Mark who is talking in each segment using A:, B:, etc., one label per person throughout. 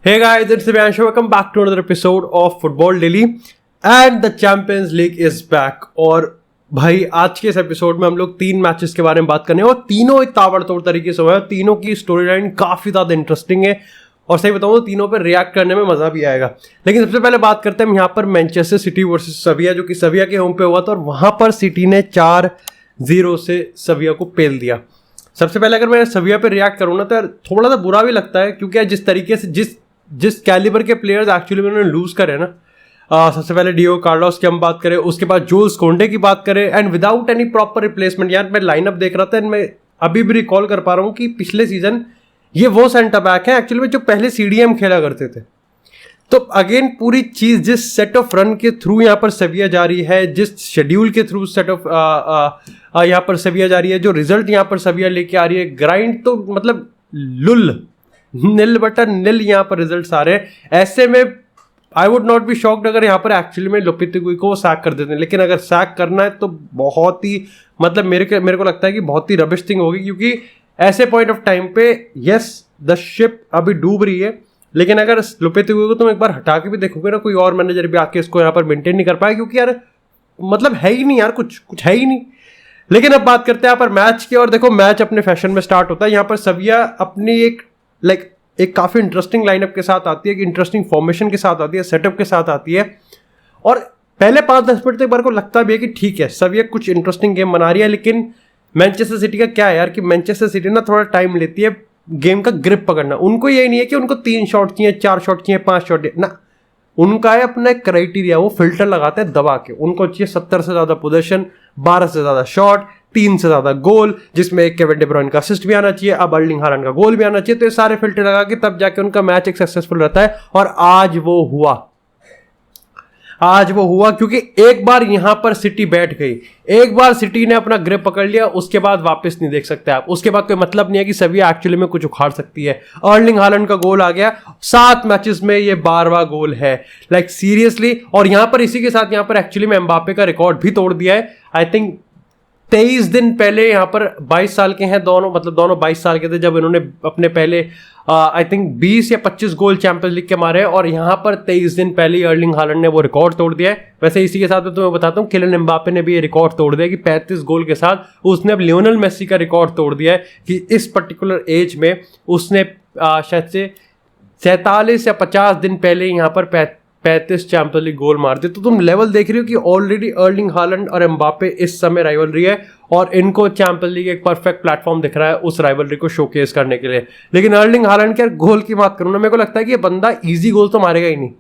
A: Hey guys, it's Divyanshu. Welcome back to another episode of Football Daily and the Champions League is back. और भाई आज के इस episode में हम लोग 3 मैचेस के बारे में बात करने हैं और तीनों एक ताबड़तोड़ तरीके से हुए हैं। तीनों की स्टोरी लाइन काफ़ी ज़्यादा इंटरेस्टिंग है और सही बताऊँ तो तीनों पर रिएक्ट करने में मज़ा भी आएगा। लेकिन सबसे पहले बात करते हैं हम यहाँ पर मैनचेस्टर सिटी वर्सेस सविया, जो कि सविया के होम पे हुआ था और वहाँ पर सिटी ने 4-0 से सविया को पेल दिया। सबसे पहले अगर मैं सविया पे रिएक्ट करूँ ना तो यार थोड़ा सा बुरा भी लगता है, क्योंकि जिस तरीके से जिस कैलिबर के प्लेयर्स एक्चुअली उन्होंने लूज करे ना, सबसे पहले डियो कार्लोस की हम बात करें, उसके बाद जुल्स कोंडे की बात करें and without any proper replacement. यार मैं लाइनअप देख रहा था एंड मैं अभी भी रिकॉल कर पा रहा हूँ कि पिछले सीजन ये वो सेंटर बैक है एक्चुअली में जो पहले सीडीएम खेला करते थे। तो अगेन पूरी चीज़ जिस सेट ऑफ रन के थ्रू यहाँ पर सविया जा रही है, जिस शेड्यूल के थ्रू सेट ऑफ यहाँ पर सविया जा रही है, जो रिजल्ट यहाँ पर सविया लेके आ रही है, ग्राइंड तो मतलब नील यहाँ पर रिजल्ट आ रहे हैं। ऐसे में I would not be shocked अगर यहाँ पर एक्चुअली में लोपेतेगुई को सैक कर देते हैं। लेकिन अगर सैक करना है तो बहुत ही मतलब मेरे को लगता है कि बहुत ही रबिश थिंग होगी, क्योंकि ऐसे पॉइंट ऑफ टाइम पे यस द शिप अभी डूब रही है, लेकिन अगर लोपेतेगुई को तुम एक बार हटा के भी देखोगे ना, कोई और मैनेजर भी आके इसको यहाँ पर मेंटेन नहीं कर पाया, क्योंकि यार मतलब है ही नहीं यार, कुछ है ही नहीं। लेकिन अब बात करते हैं यहाँ पर मैच की, और देखो मैच अपने फैशन में स्टार्ट होता है। यहाँ पर सविया अपनी एक काफ़ी इंटरेस्टिंग लाइनअप के साथ आती है, एक इंटरेस्टिंग फॉर्मेशन के साथ आती है, सेटअप के साथ आती है, और पहले 5-10 मिनट तक बार को लगता भी है कि ठीक है सविया कुछ इंटरेस्टिंग गेम बना रही है। लेकिन मैनचेस्टर सिटी का क्या है यार कि मैनचेस्टर सिटी ना थोड़ा टाइम लेती है गेम का ग्रिप पकड़ना। उनको यही नहीं है कि उनको 3 शॉट चाहिए, 4 शॉट चाहिए, 5 शॉट चाहिए ना, उनका है अपना एक क्राइटेरिया, वो फिल्टर लगाते हैं दबा के। उनको चाहिए 70 से ज़्यादा पोजीशन, 12 से ज़्यादा शॉट, 3 से ज़्यादा गोल, जिसमें एक केविन डी ब्रुयने का असिस्ट भी आना चाहिए, अब अर्लिंग हालैंड का गोल भी आना चाहिए। तो ये सारे फिल्टर लगा के तब जाके उनका मैच एक सक्सेसफुल रहता है। और आज वो हुआ क्योंकि एक बार यहां पर सिटी बैठ गई, एक बार सिटी ने अपना ग्रिप पकड़ लिया, उसके बाद वापस नहीं देख सकते आप। उसके बाद कोई मतलब नहीं है कि सविया एक्चुअली में कुछ उखाड़ सकती है। अर्लिंग हालैंड का गोल आ गया, 7 मैचेस में ये 12वां गोल है, सीरियसली। और यहां पर इसी के साथ यहां पर एक्चुअली में एम्बापे का रिकॉर्ड भी तोड़ दिया है। आई थिंक 23 दिन पहले यहाँ पर 22 साल के हैं दोनों, मतलब दोनों 22 साल के थे जब इन्होंने अपने पहले आई थिंक 20 या 25 गोल चैंपियंस लीग के मारे, और यहाँ पर 23 दिन पहले अर्लिंग हालैंड ने वो रिकॉर्ड तोड़ दिया है। वैसे इसी के साथ मैं तुम्हें बताता हूँ किलियन एम्बापे ने भी ये रिकॉर्ड तोड़ दिया कि 35 गोल के साथ उसने अब लियोनेल मेसी का रिकॉर्ड तोड़ दिया है कि इस पर्टिकुलर एज में उसने शायद से 47 या 50 दिन पहले यहाँ पर 35 चैंपियंस लीग गोल मार दिए। तो तुम लेवल देख रहे हो कि ऑलरेडी अर्लिंग हालैंड और एम्बापे इस समय राइवलरी है और इनको चैंपियंस लीग एक परफेक्ट प्लेटफॉर्म दिख रहा है उस राइवलरी को शोकेस करने के लिए। लेकिन अर्लिंग हालैंड के गोल की बात करूँ ना, मेरे को लगता है कि ये बंदा इजी गोल तो मारेगा ही नहीं।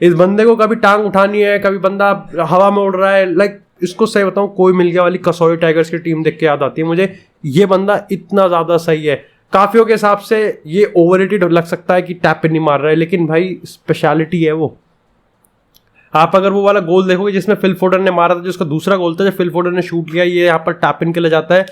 A: इस बंदे को कभी टांग उठानी है, कभी बंदा हवा में उड़ रहा है, इसको सही बताऊँ कोई मिल गया वाली कसौली टाइगर्स की टीम देख के याद आती है मुझे। ये बंदा इतना ज़्यादा सही है, काफियों के हिसाब से ये ओवररेटेड लग सकता है कि टैप नहीं मार रहा है, लेकिन भाई स्पेशलिटी है वो। आप अगर वो वाला गोल देखोगे जिसमें फिल फोडन ने मारा था, जो उसका दूसरा गोल था, जब फिल फोडन ने शूट किया, ये यहाँ पर टैप इन के लिए जाता है।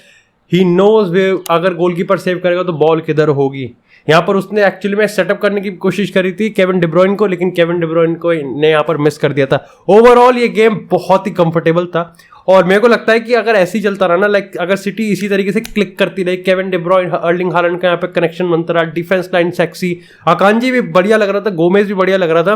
A: ही नोज वे अगर गोलकीपर सेव करेगा तो बॉल किधर होगी। यहाँ पर उसने एक्चुअली में सेटअप करने की कोशिश करी थी केविन डी ब्रुयने को, लेकिन केविन डी ब्रुयने को ने यहाँ पर मिस कर दिया था। ओवरऑल ये गेम बहुत ही कंफर्टेबल था और मेरे को लगता है कि अगर ऐसे ही चलता रहा ना, अगर सिटी इसी तरीके से क्लिक करती रही, केविन डी ब्रुयने अर्लिंग हालैंड का यहाँ पे कनेक्शन बनता रहा, डिफेंस लाइन सेक्सी, अकांजी भी बढ़िया लग रहा था, गोमेज भी बढ़िया लग रहा था,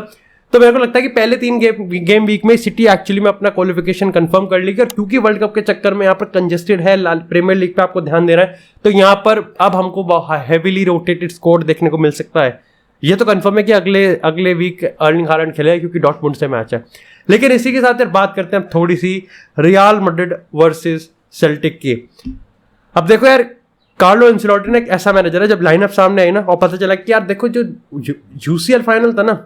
A: तो मेरे को लगता है कि पहले 3 गेम वीक में सिटी एक्चुअली में अपना क्वालिफिकेशन कंफर्म कर लेगी। और क्योंकि वर्ल्ड कप के चक्कर में यहाँ पर कंजेस्टेड है, प्रीमियर लीग पे आपको ध्यान देना है, तो यहाँ पर अब हमको हेवीली रोटेटेड स्क्वाड देखने को मिल सकता है। ये तो कंफर्म है कि अगले वीक अर्लिंग हालैंड खेलेगा क्योंकि डॉर्टमुंड से मैच है। लेकिन इसी के साथ यार बात करते हैं थोड़ी सी रियल मैड्रिड वर्सेस सेल्टिक की। अब देखो यार, कार्लो एंसेलोटी ने एक ऐसा मैनेजर है, जब लाइनअप सामने आई ना और पता चला कि यार देखो जो यूसीएल फाइनल था ना,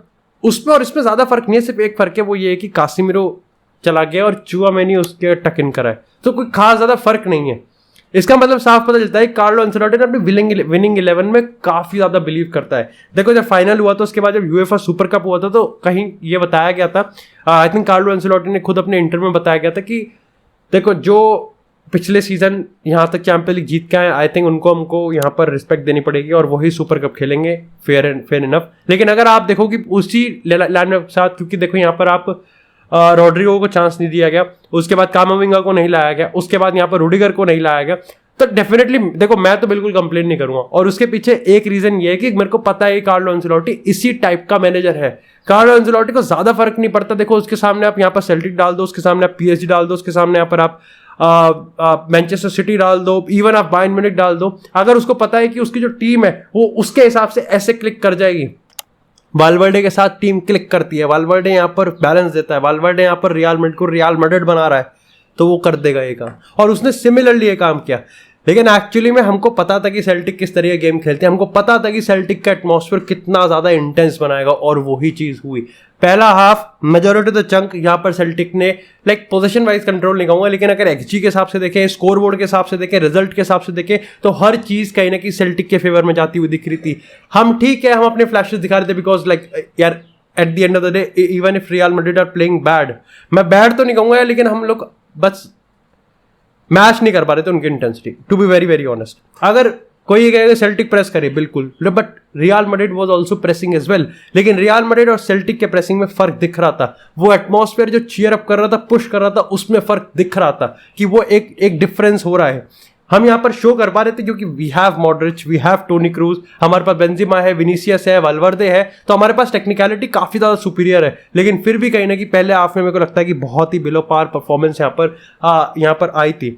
A: उसमें और इसमें ज्यादा फर्क नहीं है, सिर्फ एक फर्क है, वो ये है कि कासिमिरो चला गया और चुआमेनी उसके टक इन करा है, तो कोई खास ज्यादा फर्क नहीं है। इसका मतलब साफ पता चलता है कार्लो एंसेलोटी ने अपनी विनिंग 11 में काफी ज्यादा बिलीव करता है। देखो जब फाइनल हुआ तो उसके बाद जब यूएफए सुपर कप हुआ था तो कहीं ये बताया गया था, आई थिंक कार्लो एंसेलोटी ने खुद अपने इंटरव्यू में बताया गया था कि देखो जो पिछले सीजन यहाँ तक चैंपियन लीग जीत के आए, आई थिंक हमको यहाँ पर रिस्पेक्ट देनी पड़ेगी और वही सुपर कप खेलेंगे, फेयर इनफ। लेकिन अगर आप देखो कि उसी लाइन में साथ, क्योंकि देखो यहाँ पर आप रोड्रिगो को चांस नहीं दिया गया, उसके बाद कामाविंगा को नहीं लाया गया, उसके बाद यहाँ पर रूडिगर को नहीं लाया गया, तो डेफिनेटली देखो मैं तो बिल्कुल कंप्लेन नहीं करूंगा, और उसके पीछे एक रीजन ये है कि मेरे को पता है कार्लो एंसेलोटी इसी टाइप का मैनेजर है। कार्लो एंसेलोटी को ज्यादा फर्क नहीं पड़ता, देखो उसके सामने आप यहाँ पर सेल्टिक डाल दो, उसके सामने आप पीएसजी डाल दो, उसके सामने यहाँ पर आप मैनचेस्टर सिटी डाल दो, इवन आप बायर्न म्यूनिख डाल दो, अगर उसको पता है कि उसकी जो टीम है वो उसके हिसाब से ऐसे क्लिक कर जाएगी। वालवर्डे के साथ टीम क्लिक करती है, वालवर्डे यहाँ पर बैलेंस देता है, वालवर्डे यहाँ पर रियल मैड्रिड को रियल मैड्रिड बना रहा है, तो वो कर देगा ये काम, और उसने सिमिलरली ये काम किया। लेकिन एक्चुअली में हमको पता था कि सेल्टिक किस तरह गेम खेलते हैं, हमको पता था कि सेल्टिक का एटमॉस्फेयर कितना ज्यादा इंटेंस बनाएगा, और वही चीज हुई। पहला half majority of the chunk यहाँ पर सेल्टिक ने लाइक पोजीशन वाइज कंट्रोल नहीं कहूंगा, लेकिन अगर एक्सजी के हिसाब से देखें, स्कोर बोर्ड के हिसाब से देखें, रिजल्ट के हिसाब से देखें, तो हर चीज कहीं ना कहीं सेल्टिक के फेवर में जाती हुई दिख रही थी। हम ठीक है, हम अपने फ्लैशेस दिखा रहे थे, बिकॉज लाइक यार at the end of the day even if Real Madrid are playing bad, मैं बैड तो नहीं कहूंगा, लेकिन हम लोग बस मैच नहीं कर पा रहे थे उनकी intensity, to be very very honest. अगर कोई ये कहेगा सेल्टिक प्रेस करे, बिल्कुल, but Real Madrid was also pressing as well, लेकिन रियल मैड्रिड और सेल्टिक के प्रेसिंग में फर्क दिख रहा था। वो एटमॉस्फेयर जो चीयर अप कर रहा था, पुश कर रहा था, उसमें फर्क दिख रहा था कि वो एक डिफरेंस हो रहा है। हम यहाँ पर शो कर पा रहे थे क्योंकि we have Modric, we have Toni Kroos, हमारे पास बेंजिमा है, विनीसियस है, वाल्वर्दे है, तो हमारे पास टेक्निकलिटी काफी ज्यादा सुपीरियर है। लेकिन फिर भी कहीं ना कहीं पहले हाफ में मेरे को लगता है कि बहुत ही बिलो पार परफॉर्मेंस यहाँ पर आई थी।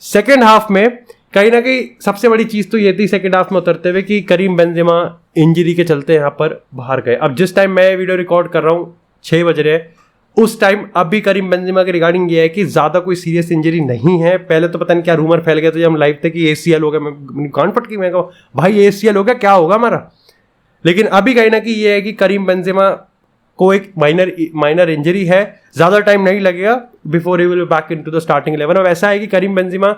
A: सेकेंड हाफ में कहीं ना कहीं सबसे बड़ी चीज तो ये थी सेकेंड हाफ में उतरते हुए कि करीम बेंजेमा इंजरी के चलते यहाँ पर बाहर गए। अब जिस टाइम मैं वीडियो रिकॉर्ड कर रहा हूँ 6 बज रहे हैं, उस टाइम अब भी करीम बेंजेमा के रिगार्डिंग ये है कि ज्यादा कोई सीरियस इंजरी नहीं है। पहले तो पता नहीं क्या रूमर फैल गया था जब हम लाइव थे कि एसीएल हो गया, मैं कान फटकी, मैं कहा भाई एसीएल हो गया, क्या होगा हमारा। लेकिन अभी कहीं ना कहीं ये है कि करीम बेंजेमा को एक माइनर इंजरी है, ज्यादा टाइम नहीं लगेगा before he will be back into the starting 11। अब ऐसा है कि करीम बेंजेमा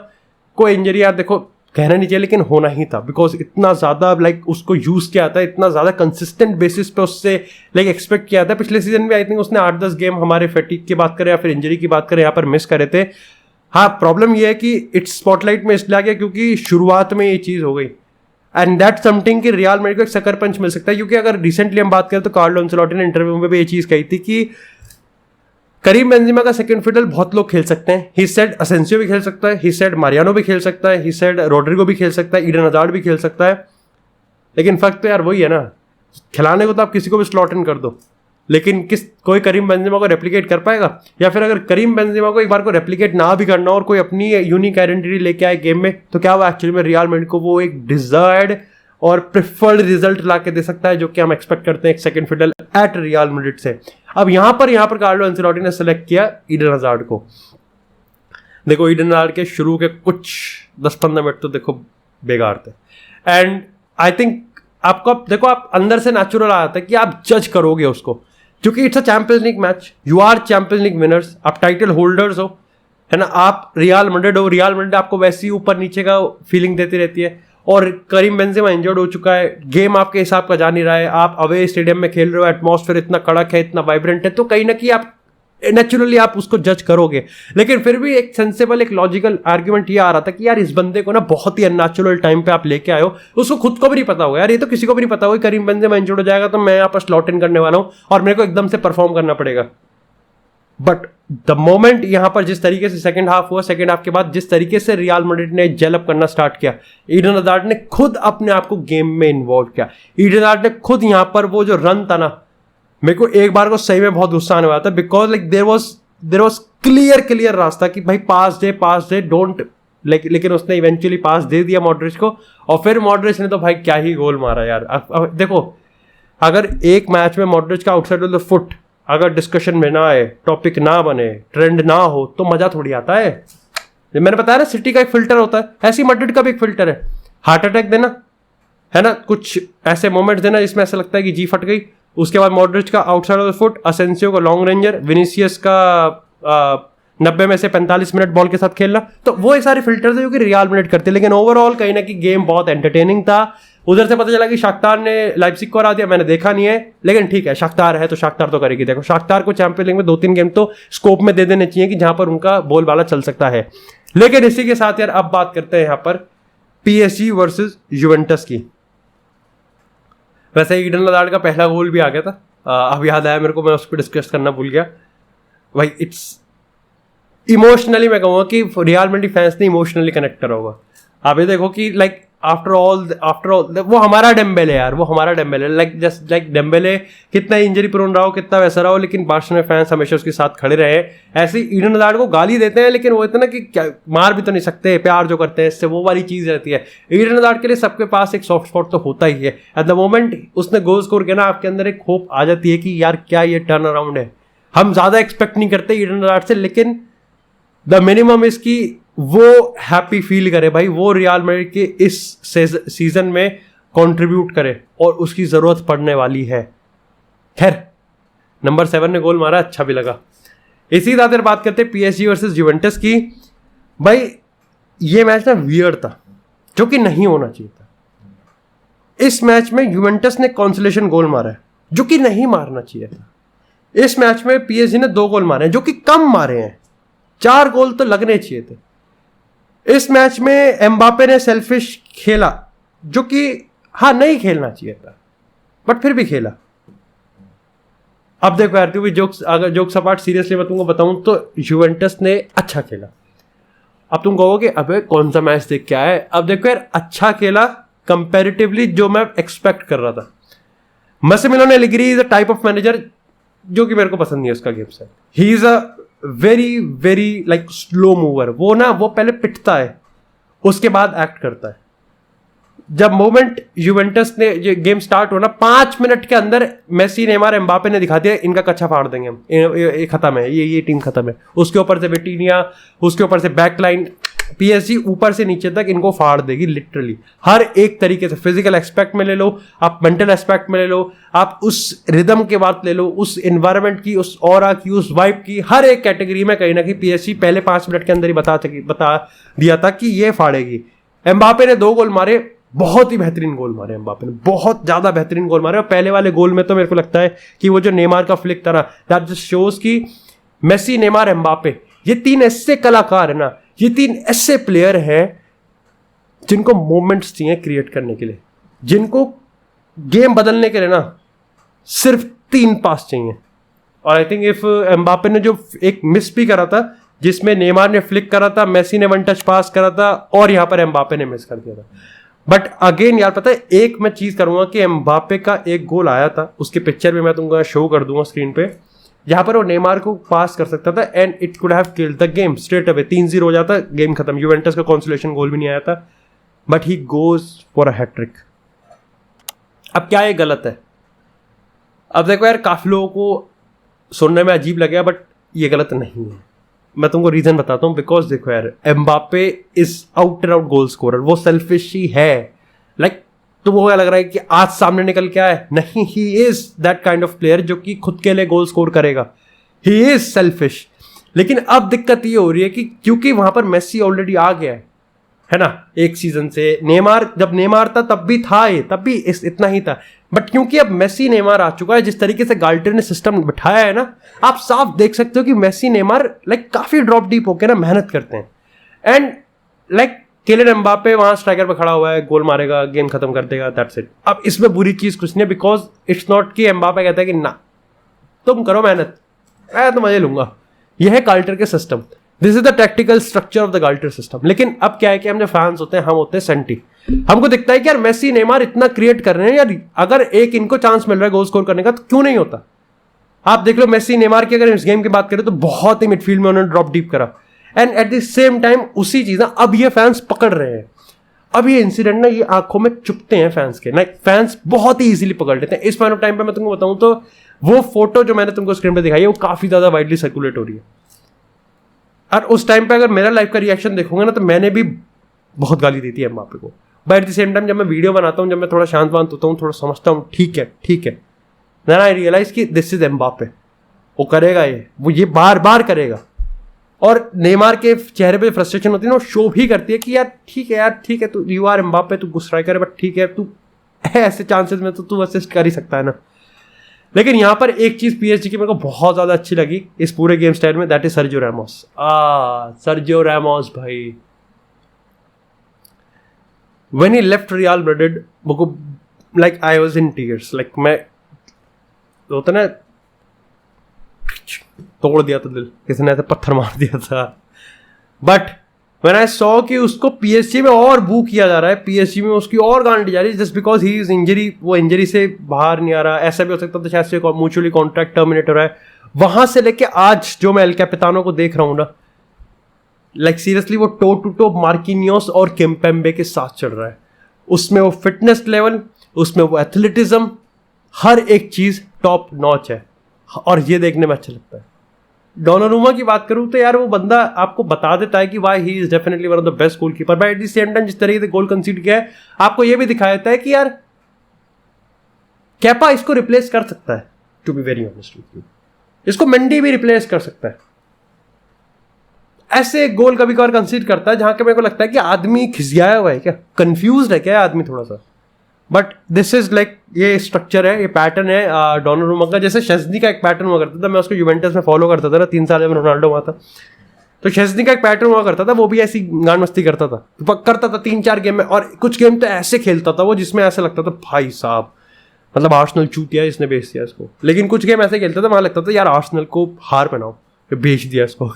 A: को इंजरी यार देखो कहना नहीं चाहिए, लेकिन होना ही था, बिकॉज इतना ज्यादा लाइक उसको यूज किया था, इतना ज्यादा कंसिस्टेंट बेसिस पे उससे लाइक एक्सपेक्ट किया था। पिछले सीजन में आई थिंक उसने 8-10 गेम हमारे फैटिक की बात करें या फिर इंजरी की बात करें यहाँ पर मिस करे थे। हाँ, प्रॉब्लम यह है कि इट्स स्पॉटलाइट में इसलिए आ गया क्योंकि शुरुआत में ये चीज हो गई, एंड दैट समथिंग कि रियल मैड्रिड को एक सकर पंच मिल सकता है। क्योंकि अगर रिसेंटली हम बात करें तो कार्लो एंसेलोटी ने इंटरव्यू में भी ये चीज कही थी कि करीम बेंजेमा का सेकंड फिडल बहुत लोग खेल सकते हैं। ही सेड असेंसियो भी खेल सकता है, ही सेड मारियानो भी खेल सकता है, ही सेड रोड्रिगो भी खेल सकता है, ईडन हजार्ड भी खेल सकता है। लेकिन फर्क तो यार वही है ना, खिलाने को तो आप किसी को भी स्लॉट इन कर दो, लेकिन कोई करीम बेंजेमा को रेप्लिकेट कर पाएगा? या फिर अगर करीम बेंजेमा को एक बार को रेप्लिकेट ना भी करना और कोई अपनी यूनिक आइडेंटिटी लेके आए गेम में, तो क्या वो एक्चुअली में रियल मैड्रिड को वो एक डिजायर्ड और प्रिफर्ड रिजल्ट ला के दे सकता है, जो कि हम एक्सपेक्ट करते हैं एक second fiddle at Real Madrid से। अब यहां पर कार्लो एंसेलोटी ने सेलेक्ट किया ईडन हजार्ड को। देखो ईडन हजार्ड के शुरू के कुछ 10-15 मिनट तो देखो बेकार थे, एंड आई थिंक आपको देखो आप अंदर से नेचुरल आ जाता है कि आप जज करोगे उसको, क्योंकि it's a Champions League match, you are Champions League winners, आप टाइटल होल्डर्स हो, है ना, आप रियल मैड्रिड हो, रियल मैड्रिड आपको वैसी ऊपर नीचे का फीलिंग देती रहती है। और करीम बेंजेमा इंजर्ड हो चुका है, गेम आपके हिसाब का जा नहीं रहा है, आप अवे स्टेडियम में खेल रहे हो, एटमॉस्फेयर इतना कड़क है, इतना वाइब्रेंट है, तो कहीं ना कहीं आप नेचुरली आप उसको जज करोगे। लेकिन फिर भी एक सेंसेबल एक लॉजिकल आर्ग्यूमेंट ये आ रहा था कि यार इस बंदे को ना बहुत ही अननेचुरल टाइम पे आप लेके आए हो, उसको खुद को भी नहीं पता होगा यार, ये तो किसी को भी नहीं पता होगा करीम बेंजेमा इंजर्ड हो जाएगा तो मैं यहाँ पर स्लॉट इन करने वाला हूँ और मेरे को एकदम से परफॉर्म करना पड़ेगा। बट द मोमेंट यहां पर जिस तरीके से सेकंड हाफ हुआ, सेकंड हाफ के बाद जिस तरीके से रियल मैड्रिड ने जेल अप करना स्टार्ट किया, ईडन हजार्ड ने खुद अपने आप को गेम में इन्वॉल्व किया। ईडन हजार्ड ने खुद यहां पर वो जो रन था ना, मेरे को एक बार को सही में बहुत गुस्सा आने वाला था, because like there was clear रास्ता कि भाई पास दे डोंट, लेकिन उसने इवेंचुअली पास दे दिया मॉड्रिच को, और फिर मॉड्रिच ने तो भाई क्या ही गोल मारा यार। अब देखो अगर एक मैच में मॉड्रिच का आउटसाइड ऑफ द फुट अगर डिस्कशन में ना आए, टॉपिक ना बने, ट्रेंड ना हो, तो मजा थोड़ी आता है। मैंने बताया ना सिटी का एक फिल्टर होता है, ऐसी मैड्रिड का भी एक फिल्टर है, हार्ट अटैक देना, है ना, कुछ ऐसे मोमेंट्स देना जिसमें ऐसा लगता है कि जी फट गई। उसके बाद मॉड्रिच का outside of the foot, Asensio का लॉन्ग रेंजर, विनीसियस का 90 में से 45 मिनट बॉल के साथ खेलना, तो वो ये सारे फिल्टर्स है जो कि रियल मैड्रिड करते हैं। लेकिन ओवरऑल कहीं ना कहीं गेम बहुत एंटरटेनिंग था। उधर से पता चला कि शाख्तार ने लाइप्जिग को हरा दिया, मैंने देखा नहीं है, लेकिन ठीक है, शाख्तार है तो शाख्तार तो करेगी। देखो शाख्तार को चैंपियंस लीग में 2-3 गेम तो स्कोप में दे देने चाहिए कि जहां पर उनका बोलबाला चल सकता है। लेकिन इसी के साथ यार अब बात करते हैं यहां पर पीएसजी वर्सेस यूवेंटस की। वैसे ईडन हजार्ड का पहला गोल भी आ गया था, अब याद आया मेरे को, मैं उस पर डिस्कस करना भूल गया। भाई इट्स इमोशनली मैं कहूँगा कि रियल मैड्रिड फैंस ने इमोशनली कनेक्ट करा होगा। आप ये देखो कि लाइक आफ्टर ऑल वो हमारा डेम्बेले यार, वो हमारा Dembélé, like just like Dembélé कितना इंजरी प्रोन रहा हो, कितना वैसा रहा हो, लेकिन बार्सिलोना फैंस हमेशा उसके साथ खड़े रहे। ऐसे ईडन हज़ार्ड को गाली देते हैं, लेकिन वो इतना कि क्या मार भी तो नहीं सकते, प्यार जो करते हैं इससे, वो वाली चीज़ रहती है। ईडन हज़ार्ड के लिए सबके पास एक सॉफ्ट स्पॉट तो होता ही है। एट द मोमेंट उसने गोल स्कोर किया ना, आपके अंदर एक होप आ जाती है कि यार क्या ये टर्न अराउंड है। हम ज़्यादा एक्सपेक्ट नहीं करते ईडन हज़ार्ड से, लेकिन द मिनिमम इसकी वो हैप्पी फील करे भाई, वो रियल मैड्रिड के इस सीजन में कंट्रीब्यूट करे, और उसकी जरूरत पड़ने वाली है। खैर नंबर 7 ने गोल मारा, अच्छा भी लगा। इसी तरह बात करते हैं PSG वर्सेस यूवेंटस की। भाई ये मैच ना वियर्ड था, जो कि नहीं होना चाहिए था। इस मैच में यूवेंटस ने कंसोलेशन गोल मारा है, जो कि नहीं मारना चाहिए था। इस मैच में PSG ने 2 गोल मारे हैं, जो कि कम मारे हैं। 4 गोल तो लगने चाहिए थे। इस मैच में एम्बापे ने सेल्फिश खेला, जो कि हाँ नहीं खेलना चाहिए था, बट फिर भी खेला। अब देखो यार, भी जोक्स अपार्ट, सीरियसली मैं तुमको बताऊं तो यूवेंटस ने अच्छा खेला। अब तुम कहोगे अबे कौन सा मैच देख के आया है। अब देखो यार, अच्छा खेला कंपैरेटिवली जो मैं एक्सपेक्ट कर रहा था। Massimiliano Allegri is a type of manager जो कि मेरे को पसंद नहीं है उसका गेम से। He is a very very like slow mover. वो ना, वो पहले पिटता है, उसके बाद एक्ट करता है। जब मोमेंट यूवेंटस ने ये गेम स्टार्ट हो ना, 5 मिनट के अंदर मेसी, नेमार, एम्बापे ने दिखा दिया इनका कच्चा फाड़ देंगे हम, ये खत्म है, ये टीम खत्म है। उसके ऊपर से विटिनिया, उसके ऊपर से बैकलाइन, PSG ऊपर से नीचे तक इनको फाड़ देगी लिटरली, हर एक तरीके से। फिजिकल एस्पेक्ट में ले लो आप, मेंटल एस्पेक्ट में ले लो आप, उस रिदम के बात ले लो, उस एनवायरनमेंट की, उस ऑरा की, उस वाइब की, हर एक कैटेगरी में कहीं ना कहीं PSG पहले 5 मिनट के अंदर ही बता दिया था कि ये फाड़ेगी। एम्बापे ने 2 गोल मारे, बहुत ही बेहतरीन गोल मारे एम्बापे ने, बहुत ज्यादा बेहतरीन गोल मारे। और पहले वाले गोल में तो मेरे को लगता है कि वो जो नेमार का फ्लिक था ना, दैट जस्ट शोज कि मेसी, नेमार, एम्बापे, ये 3 ऐसे कलाकार है ना, ये 3 ऐसे प्लेयर हैं जिनको मोमेंट्स चाहिए क्रिएट करने के लिए, जिनको गेम बदलने के लिए ना सिर्फ 3 पास चाहिए। और आई थिंक इफ एम्बापे ने जो एक मिस भी करा था, जिसमें नेमार ने फ्लिक करा था, मेसी ने 1 टच पास करा था, और यहां पर एम्बापे ने मिस कर दिया था। बट अगेन यार पता है, एक मैं चीज करूंगा कि एम्बापे का एक गोल आया था, उसके पिक्चर भी मैं तुमको शो कर दूंगा स्क्रीन पे, जहां पर वो नेमार को पास कर सकता था and it could have killed the game straight away. 3-0 हो जाता, गेम खत्म। यूवेंटस का कंसोलेशन गोल भी नहीं आया था, but he goes for a hat trick. अब क्या ये गलत है? अब देखो यार, काफी लोगों को सुनने में अजीब लगेगा, बट ये गलत नहीं है। मैं तुमको रीजन बताता हूँ। बिकॉज देखो यार, Mbappe is out and out goal scorer, वो सेल्फिश ही है। लाइक तुमको क्या लग रहा है कि आज सामने निकल के आए? नहीं, he is that kind of player जो कि खुद के लिए गोल स्कोर करेगा। He is selfish. लेकिन अब दिक्कत ये हो रही है कि क्योंकि वहां पर मेसी ऑलरेडी आ गया है ना, एक सीजन से। नेमार, जब नेमार था तब भी था ये, तब भी इतना ही था। बट क्योंकि अब मेसी नेमार आ चुका है, जिस तरीके से गाल्टर ने सिस्टम बिठाया है ना, आप साफ देख सकते हो कि मेसी नेमार लाइक काफी ड्रॉप डीप होकर ना मेहनत करते हैं। एंड लाइक किलियन एम्बापे वहां स्ट्राइकर पे खड़ा हुआ है, गोल मारेगा, गेम खत्म कर देगा, दैट्स इट। अब इसमें बुरी चीज कुछ नहीं है, बिकॉज इट्स नॉट कि एम्बापे कहता है कि ना तुम करो मेहनत, मैं तो मजे लूंगा। यह है गाल्टर के system, this is the tactical structure of the Galtier system. लेकिन अब क्या है कि हम जो फैंस होते हैं, हम होते हैं सेंटी। हमको दिखता है कि यार मेसी नेमार इतना क्रिएट कर रहे हैं यार, अगर एक इनको चांस मिल रहा है गोल स्कोर करने का तो क्यों नहीं होता। आप देख लो मेसी नेमार की अगर इस गेम की बात करें तो बहुत ही मिडफील्ड में उन्होंने ड्रॉप डीप करा। And at the same time उसी चीज अब ये फैंस पकड़ रहे हैं। अब ये इंसिडेंट ना, ये आंखों में चुपते हैं फैंस के, लाइक फैंस बहुत ही इजीली पकड़ लेते हैं। इस पॉइंट ऑफ टाइम पे मैं तुमको बताऊं तो वो फोटो जो मैंने तुमको स्क्रीन पे दिखाई है, वो काफी ज्यादा वाइडली सर्कुलेट हो रही है। और उस टाइम पे अगर मेरा लाइव का रिएक्शन देखोगे ना, तो मैंने भी बहुत गाली दी थी एम्बापे को। But at the same time जब मैं वीडियो बनाता हूँ, जब मैं थोड़ा शांत वांत होता हूँ, थोड़ा समझता हूँ, ठीक है देन आई रियलाइज कि दिस इज एम्बापे, वो करेगा, वो ये बार बार करेगा। और नेमार के चेहरे पे फ्रस्ट्रेशन होती है ना, वो शो भी करती है कि यार ठीक है तू, यू आर एम्बापे, तू स्ट्राइकर है, बट ठीक है, तू ऐसे चांसेस में तो तू असिस्ट कर ही सकता है ना। लेकिन यहां पर एक चीज PSG की मेरे को बहुत ज्यादा अच्छी लगी इस पूरे गेम स्टाइल में, that is Sergio Ramos. Sergio Ramos भाई, when he left Real Madrid, मुझको like I was in tears. Like मैं, होता ना, तोड़ दिया था दिल, किसी ने ऐसे पत्थर मार दिया था। बट व्हेन आई सॉ कि उसको पीएसजी में और बू किया जा रहा है, पीएसजी में उसकी और गांड दी जा रही है just because he is injury, वो इंजरी से बाहर नहीं आ रहा। ऐसा भी हो सकता था शायद से म्यूचुअली कॉन्ट्रैक्ट टर्मिनेट हो रहा है। वहां से लेके आज जो मैं एल कैपिटानो को देख रहा हूं ना, लाइक सीरियसली वो टो टू टो मार्किनियोस और किम्पेम्बे के साथ चल रहा है। उसमें वो फिटनेस लेवल, उसमें वो एथलेटिज्म, हर एक चीज टॉप नॉच है और ये देखने में अच्छा लगता है। डोनारुमा की बात करूं तो यार वो बंदा आपको बता देता है कि why he is definitely one of the best goalkeeper, but at the same time जिस तरीके से गोल कंसीड किया है आपको ये भी दिखाया देता है कि यार कैपा इसको रिप्लेस कर सकता है। To be very honest with you, इसको मेंडी भी रिप्लेस कर सकता है। ऐसे गोल कभी कभार कंसीड करता है जहां के मेरे को लगता है कि आदमी खिसियाया हुआ है क्या, कंफ्यूज है क्या आदमी थोड़ा सा। बट दिस इज लाइक ये स्ट्रक्चर है, ये पैटर्न है डोनारुमा का। जैसे शेज़नी का एक पैटर्न हुआ करता था, मैं उसको यूवेंटस में फॉलो करता था ना 3 साल में रोनाल्डो हुआ था, तो शेज़नी का एक पैटर्न हुआ करता था, वो भी ऐसी गान मस्ती करता था 3-4 गेम में। और कुछ गेम तो ऐसे खेलता था वो जिसमें ऐसा लगता था भाई साहब मतलब आर्सेनल चूतिया इसने बेच दिया इसको। लेकिन कुछ गेम ऐसे खेलता था वहां लगता था यार आर्सेनल को हार पहनाओ, बेच दिया इसको।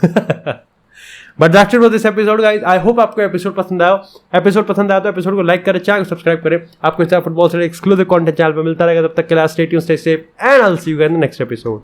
A: But that's it for this episode guys. I hope आपको एपिसोड पसंद आया। एपिसोड पसंद आया तो एपिसोड को लाइक करें, चैनल को सब्सक्राइब करें। आपको इस तरह फुटबॉल से एक्सक्लूसिव कंटेंट चैनल पे मिलता रहेगा। तब तक के लिए stay tuned, stay safe and I will see you guys in the next episode.